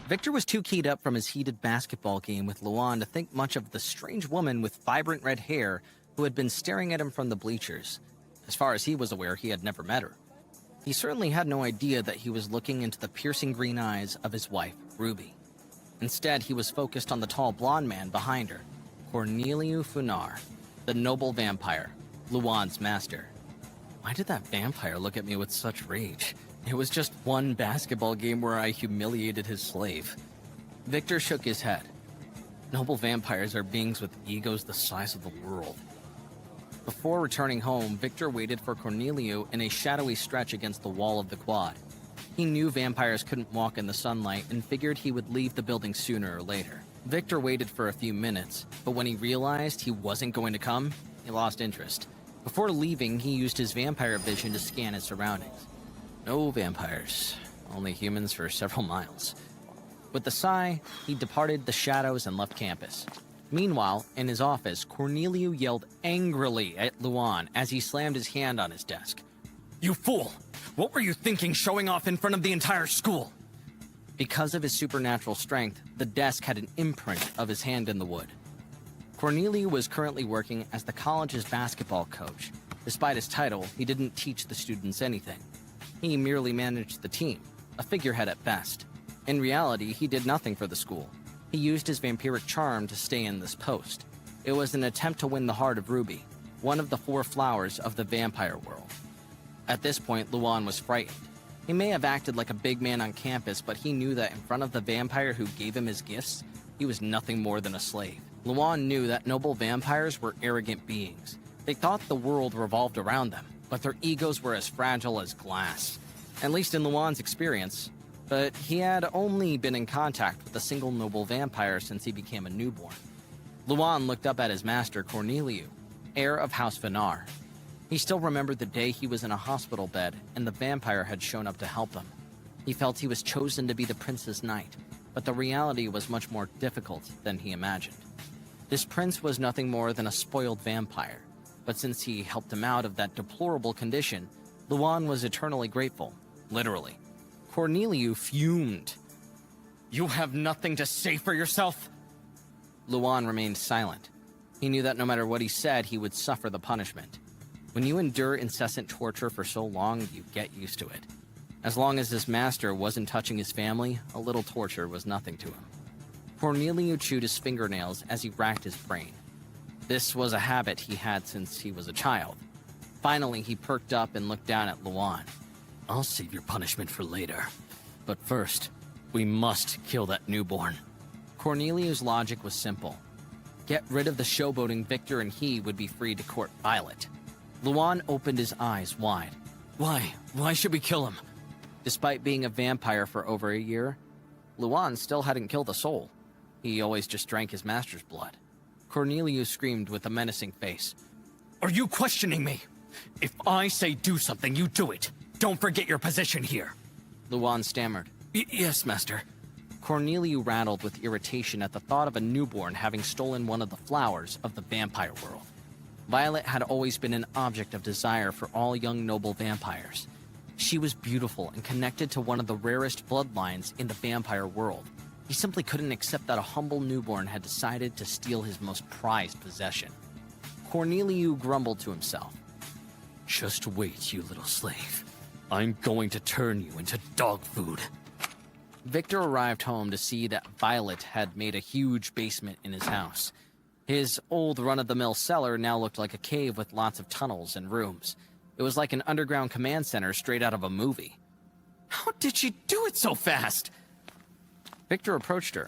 Victor was too keyed up from his heated basketball game with Luan to think much of the strange woman with vibrant red hair who had been staring at him from the bleachers. As far as he was aware, he had never met her. He certainly had no idea that he was looking into the piercing green eyes of his wife, Ruby. Instead, he was focused on the tall blonde man behind her, Cornelio Funar, the noble vampire, Luan's master. Why did that vampire look at me with such rage? It was just one basketball game where I humiliated his slave. Victor shook his head. Noble vampires are beings with egos the size of the world. Before returning home, Victor waited for Cornelio in a shadowy stretch against the wall of the quad. He knew vampires couldn't walk in the sunlight and figured he would leave the building sooner or later. Victor waited for a few minutes, but when he realized he wasn't going to come, he lost interest. Before leaving, he used his vampire vision to scan his surroundings. No vampires, only humans for several miles. With a sigh, he departed the shadows and left campus. Meanwhile, in his office, Cornelio yelled angrily at Luan as he slammed his hand on his desk. "You fool! What were you thinking showing off in front of the entire school?" Because of his supernatural strength, the desk had an imprint of his hand in the wood. Cornelio was currently working as the college's basketball coach. Despite his title, he didn't teach the students anything. He merely managed the team, a figurehead at best. In reality, he did nothing for the school. He used his vampiric charm to stay in this post. It was an attempt to win the heart of Ruby, one of the 4 flowers of the vampire world. At this point, Luan was frightened. He may have acted like a big man on campus, but he knew that in front of the vampire who gave him his gifts, he was nothing more than a slave. Luan knew that noble vampires were arrogant beings. They thought the world revolved around them, but their egos were as fragile as glass. At least in Luan's experience. But he had only been in contact with a single noble vampire since he became a newborn. Luan looked up at his master, Cornelio, heir of House Vinar. He still remembered the day he was in a hospital bed and the vampire had shown up to help him. He felt he was chosen to be the prince's knight, but the reality was much more difficult than he imagined. This prince was nothing more than a spoiled vampire, but since he helped him out of that deplorable condition, Luan was eternally grateful, literally. Cornelio fumed. "You have nothing to say for yourself?" Luan remained silent. He knew that no matter what he said, he would suffer the punishment. When you endure incessant torture for so long, you get used to it. As long as his master wasn't touching his family, a little torture was nothing to him. Cornelio chewed his fingernails as he racked his brain. This was a habit he had since he was a child. Finally, he perked up and looked down at Luan. "I'll save your punishment for later. But first, we must kill that newborn." Cornelio's logic was simple. Get rid of the showboating Victor and he would be free to court Violet. Luan opened his eyes wide. Why? Why should we kill him? Despite being a vampire for over a year, Luan still hadn't killed a soul. He always just drank his master's blood. Cornelio screamed with a menacing face. "Are you questioning me? If I say do something, you do it. Don't forget your position here." Luan stammered. Yes, master." Cornelio rattled with irritation at the thought of a newborn having stolen one of the flowers of the vampire world. Violet had always been an object of desire for all young noble vampires. She was beautiful and connected to one of the rarest bloodlines in the vampire world. He simply couldn't accept that a humble newborn had decided to steal his most prized possession. Cornelio grumbled to himself. "Just wait, you little slave. I'm going to turn you into dog food." Victor arrived home to see that Violet had made a huge basement in his house. His old run-of-the-mill cellar now looked like a cave with lots of tunnels and rooms. It was like an underground command center straight out of a movie. "How did she do it so fast?" Victor approached her.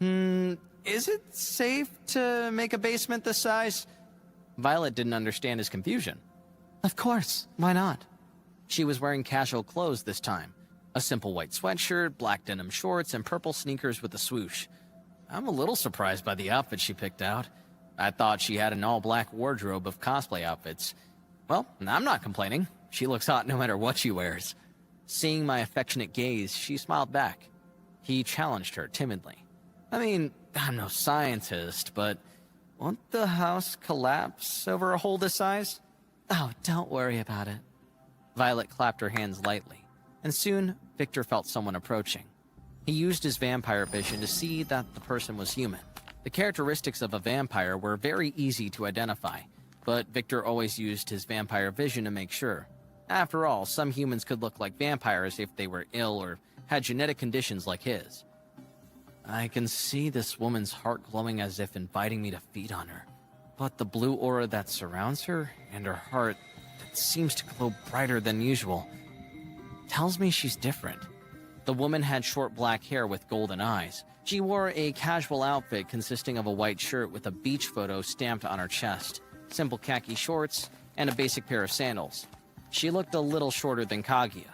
Is it safe to make a basement this size?" Violet didn't understand his confusion. "Of course, why not?" She was wearing casual clothes this time. A simple white sweatshirt, black denim shorts, and purple sneakers with a swoosh. I'm a little surprised by the outfit she picked out. I thought she had an all-black wardrobe of cosplay outfits. Well, I'm not complaining. She looks hot no matter what she wears. Seeing my affectionate gaze, she smiled back. He challenged her timidly. I mean, I'm no scientist, but won't the house collapse over a hole this size? Oh, don't worry about it. Violet clapped her hands lightly, and soon Victor felt someone approaching. He used his vampire vision to see that the person was human. The characteristics of a vampire were very easy to identify, but Victor always used his vampire vision to make sure. After all, some humans could look like vampires if they were ill or had genetic conditions like his. I can see this woman's heart glowing as if inviting me to feed on her. But the blue aura that surrounds her and her heart that seems to glow brighter than usual tells me she's different. The woman had short black hair with golden eyes. She wore a casual outfit consisting of a white shirt with a beach photo stamped on her chest, simple khaki shorts, and a basic pair of sandals. She looked a little shorter than Kaguya.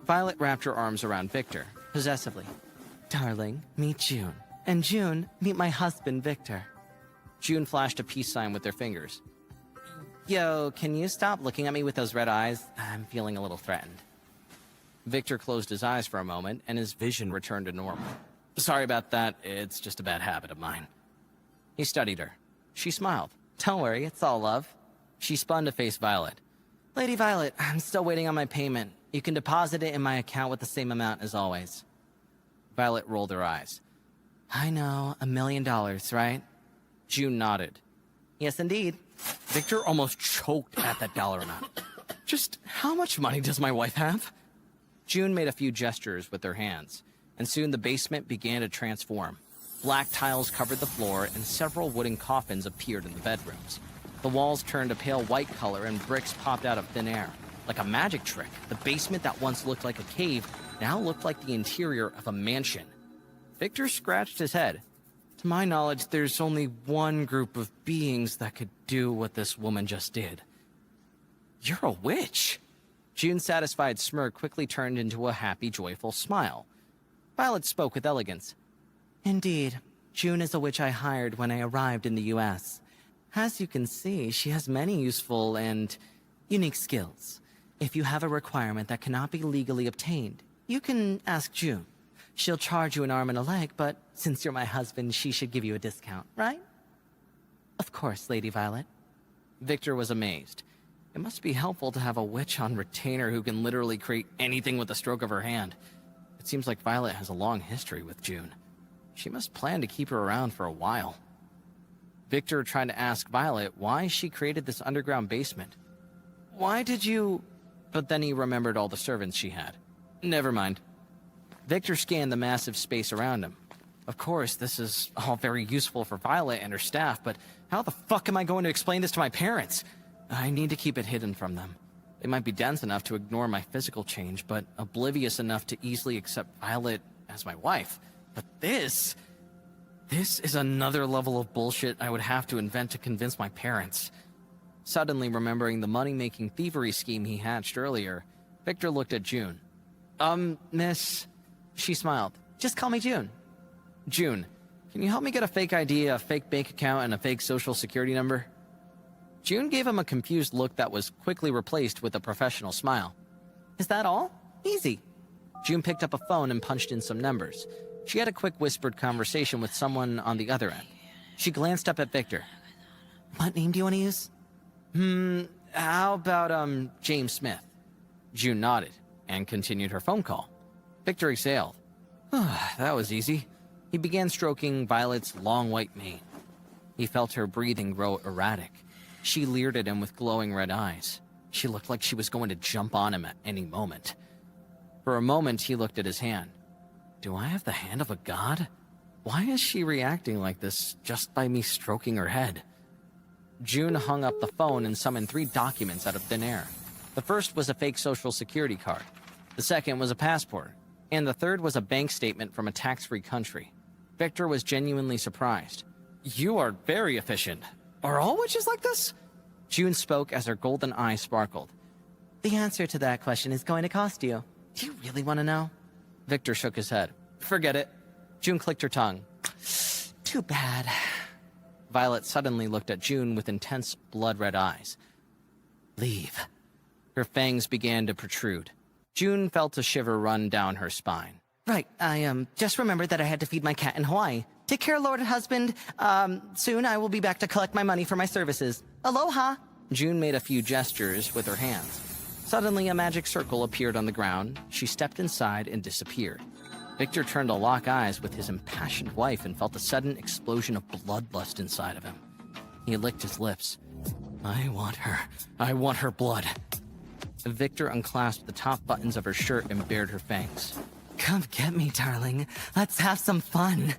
Violet wrapped her arms around Victor, possessively. Darling, meet June. And June, meet my husband, Victor. June flashed a peace sign with their fingers. Yo, can you stop looking at me with those red eyes? I'm feeling a little threatened. Victor closed his eyes for a moment, and his vision returned to normal. Sorry about that, it's just a bad habit of mine. He studied her. She smiled. Don't worry, it's all love. She spun to face Violet. Lady Violet, I'm still waiting on my payment. You can deposit it in my account with the same amount as always. Violet rolled her eyes. I know, $1 million, right? June nodded. Yes, indeed. Victor almost choked at that dollar amount. Just how much money does my wife have? June made a few gestures with her hands, and soon the basement began to transform. Black tiles covered the floor, and several wooden coffins appeared in the bedrooms. The walls turned a pale white color, and bricks popped out of thin air. Like a magic trick, the basement that once looked like a cave now looked like the interior of a mansion. Victor scratched his head. To my knowledge, there's only one group of beings that could do what this woman just did. You're a witch. June's satisfied smirk quickly turned into a happy, joyful smile. Violet spoke with elegance. Indeed, June is a witch I hired when I arrived in the U.S. As you can see, she has many useful and unique skills. If you have a requirement that cannot be legally obtained, you can ask June. She'll charge you an arm and a leg, but since you're my husband, she should give you a discount, right? Of course, Lady Violet. Victor was amazed. It must be helpful to have a witch on retainer who can literally create anything with a stroke of her hand. It seems like Violet has a long history with June. She must plan to keep her around for a while. Victor tried to ask Violet why she created this underground basement. Why did you... But then he remembered all the servants she had. Never mind. Victor scanned the massive space around him. Of course, this is all very useful for Violet and her staff, but how the fuck am I going to explain this to my parents? I need to keep it hidden from them. They might be dense enough to ignore my physical change, but oblivious enough to easily accept Violet as my wife. But this is another level of bullshit I would have to invent to convince my parents. Suddenly remembering the money-making thievery scheme he hatched earlier, Victor looked at June. Miss... She smiled. Just call me June. June, can you help me get a fake ID, a fake bank account, and a fake social security number? June gave him a confused look that was quickly replaced with a professional smile. Is that all? Easy. June picked up a phone and punched in some numbers. She had a quick whispered conversation with someone on the other end. She glanced up at Victor. What name do you want to use? How about, James Smith? June nodded and continued her phone call. Victor exhaled. That was easy. He began stroking Violet's long white mane. He felt her breathing grow erratic. She leered at him with glowing red eyes. She looked like she was going to jump on him at any moment. For a moment, he looked at his hand. Do I have the hand of a god? Why is she reacting like this just by me stroking her head? June hung up the phone and summoned 3 documents out of thin air. The first was a fake social security card. The second was a passport. And the third was a bank statement from a tax-free country. Victor was genuinely surprised. You are very efficient. Are all witches like this? June spoke as her golden eye sparkled. The answer to that question is going to cost you. Do you really want to know? Victor shook his head. Forget it. June clicked her tongue. Too bad. Violet suddenly looked at June with intense blood-red eyes. Leave. Her fangs began to protrude. June felt a shiver run down her spine. Right, I just remembered that I had to feed my cat in Hawaii. Take care, Lord and husband. Soon I will be back to collect my money for my services. Aloha! June made a few gestures with her hands. Suddenly, a magic circle appeared on the ground. She stepped inside and disappeared. Victor turned to lock eyes with his impassioned wife and felt a sudden explosion of bloodlust inside of him. He licked his lips. I want her. I want her blood. Victor unclasped the top buttons of her shirt and bared her fangs. Come get me, darling. Let's have some fun.